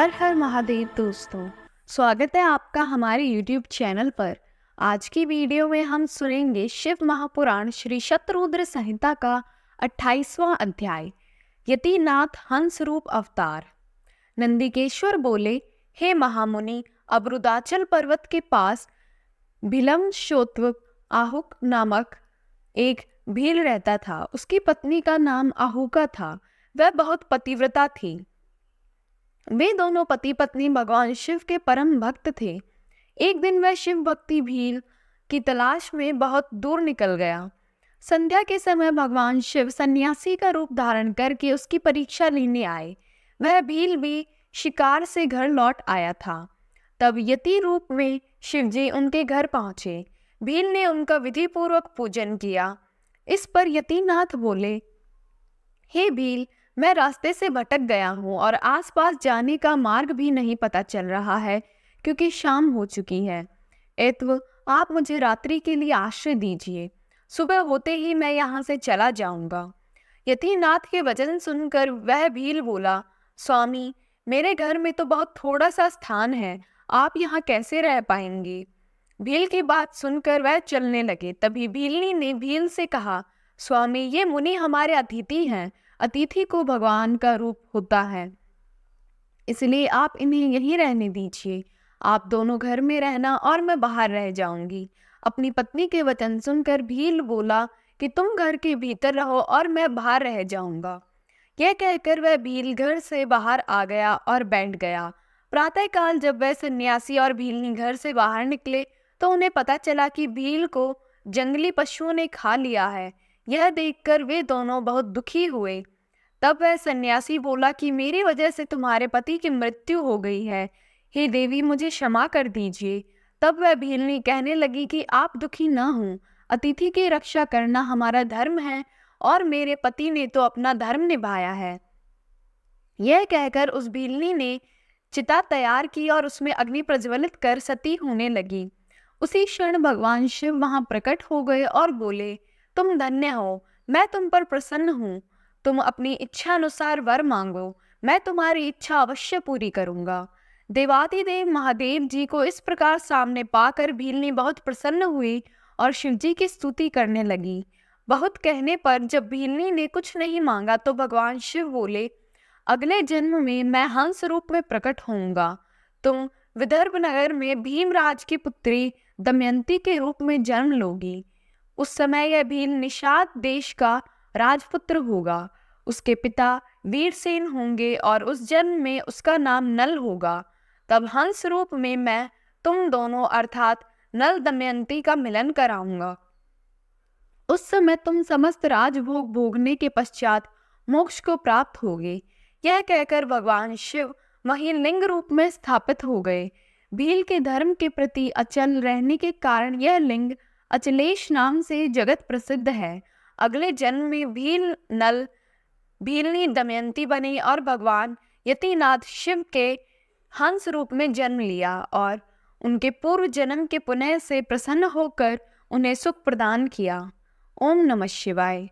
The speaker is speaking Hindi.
हर हर महादेव दोस्तों, स्वागत है आपका हमारे YouTube चैनल पर। आज की वीडियो में हम सुनेंगे शिव महापुराण श्री शतरुद्र संहिता का 28वां अध्याय, यतिनाथ हंस रूप अवतार। नंदिकेश्वर बोले, हे महामुनि, अबरुदाचल पर्वत के पास भिलमशोत्व आहुक नामक एक भील रहता था। उसकी पत्नी का नाम आहुका था। वह बहुत पतिव्रता थी। वे दोनों पति पत्नी भगवान शिव के परम भक्त थे। एक दिन वह शिव भक्ति भील की तलाश में बहुत दूर निकल गया। संध्या के समय भगवान शिव सन्यासी का रूप धारण करके उसकी परीक्षा लेने आए। वह भील भी शिकार से घर लौट आया था। तब यति रूप में शिवजी उनके घर पहुंचे। भील ने उनका विधि पूर्वक पूजन किया। इस पर यतिनाथ बोले, हे भील, मैं रास्ते से भटक गया हूँ और आसपास जाने का मार्ग भी नहीं पता चल रहा है, क्योंकि शाम हो चुकी है। एत्व आप मुझे रात्रि के लिए आश्रय दीजिए। सुबह होते ही मैं यहाँ से चला जाऊंगा। यतिनाथ के वचन सुनकर वह भील बोला, स्वामी, मेरे घर में तो बहुत थोड़ा सा स्थान है, आप यहाँ कैसे रह पाएंगे? भील की बात सुनकर वह चलने लगे। तभी भीलनी ने भील से कहा, स्वामी, ये मुनि हमारे अतिथि हैं। अतिथि को भगवान का रूप होता है, इसलिए आप इन्हें यहीं रहने दीजिए। आप दोनों घर में रहना और मैं बाहर रह जाऊंगी। अपनी पत्नी के वचन सुनकर भील बोला कि तुम घर के भीतर रहो और मैं बाहर रह जाऊंगा। यह कहकर वह भील घर से बाहर आ गया और बैठ गया। प्रातःकाल जब वह सन्यासी और भीलनी घर से बाहर निकले तो उन्हें पता चला कि भील को जंगली पशुओं ने खा लिया है। यह देखकर वे दोनों बहुत दुखी हुए। तब वह सन्यासी बोला कि मेरी वजह से तुम्हारे पति की मृत्यु हो गई है। हे देवी, मुझे क्षमा कर दीजिए। तब वह भीलनी कहने लगी कि आप दुखी न हों, अतिथि की रक्षा करना हमारा धर्म है और मेरे पति ने तो अपना धर्म निभाया है। यह कहकर उस भीलनी ने चिता तैयार की और उसमें अग्नि प्रज्वलित कर सती होने लगी। उसी क्षण भगवान शिव वहां प्रकट हो गए और बोले, तुम धन्य हो, मैं तुम पर प्रसन्न हूँ। तुम अपनी इच्छा अनुसार वर मांगो, मैं तुम्हारी इच्छा अवश्य पूरी करूंगा। देवादिदेव महादेव जी को इस प्रकार सामने पाकर भीलनी बहुत प्रसन्न हुई और शिवजी की स्तुति करने लगी। बहुत कहने पर जब भीलनी ने कुछ नहीं मांगा तो भगवान शिव बोले, अगले जन्म में मैं हंस रूप में प्रकट होऊंगा। तुम विदर्भ नगर में भीमराज की पुत्री दमयंती के रूप में जन्म लोगी। उस समय यह भील निषाद देश का राजपुत्र होगा। उसके पिता वीरसेन होंगे और उस जन्म में उसका नाम नल होगा। तब हंस रूप में मैं तुम दोनों अर्थात नल दमयंती का मिलन कराऊंगा। उस समय तुम समस्त राजभोग भोगने के पश्चात मोक्ष को प्राप्त होगे। यह कहकर भगवान शिव वहीं लिंग रूप में स्थापित हो गए। भील के धर्म के प्रति अचल रहने के कारण यह लिंग अचलेश नाम से जगत प्रसिद्ध है। अगले जन्म में भील नल भीलनी दमयंती बनी और भगवान यतिनाथ शिव के हंस रूप में जन्म लिया और उनके पूर्व जन्म के पुण्य से प्रसन्न होकर उन्हें सुख प्रदान किया। ओम नमः शिवाय।